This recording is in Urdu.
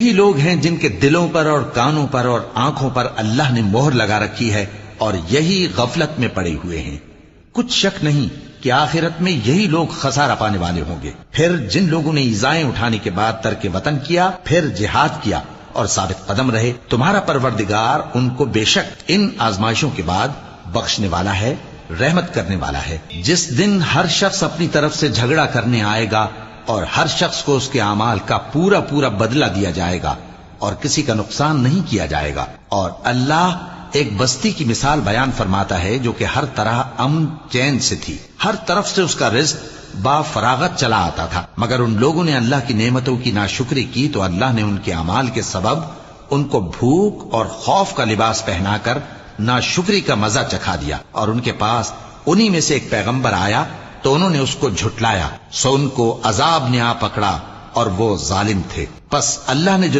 یہی لوگ ہیں جن کے دلوں پر اور کانوں پر اور آنکھوں پر اللہ نے مہر لگا رکھی ہے اور یہی غفلت میں پڑے ہوئے ہیں۔ کچھ شک نہیں کہ آخرت میں یہی لوگ خسارہ پانے والے ہوں گے۔ پھر جن لوگوں نے ایذائیں اٹھانے کے بعد ترک وطن کیا، پھر جہاد کیا اور ثابت قدم رہے، تمہارا پروردگار ان کو بے شک ان آزمائشوں کے بعد بخشنے والا ہے، رحمت کرنے والا ہے۔ جس دن ہر شخص اپنی طرف سے جھگڑا کرنے آئے گا اور ہر شخص کو اس کے اعمال کا پورا پورا بدلہ دیا جائے گا اور کسی کا نقصان نہیں کیا جائے گا۔ اور اللہ ایک بستی کی مثال بیان فرماتا ہے جو کہ ہر طرح امن چین سے تھی، ہر طرف سے اس کا رزق با فراغت چلا آتا تھا، مگر ان لوگوں نے اللہ کی نعمتوں کی ناشکری کی تو اللہ نے ان کے اعمال کے سبب ان کو بھوک اور خوف کا لباس پہنا کر ناشکری کا مزہ چکھا دیا، اور ان کے پاس انہی میں سے ایک پیغمبر آیا تو انہوں نے اس کو جھٹلایا، سو ان کو عذاب نے آ پکڑا اور وہ ظالم تھے۔ پس اللہ نے جو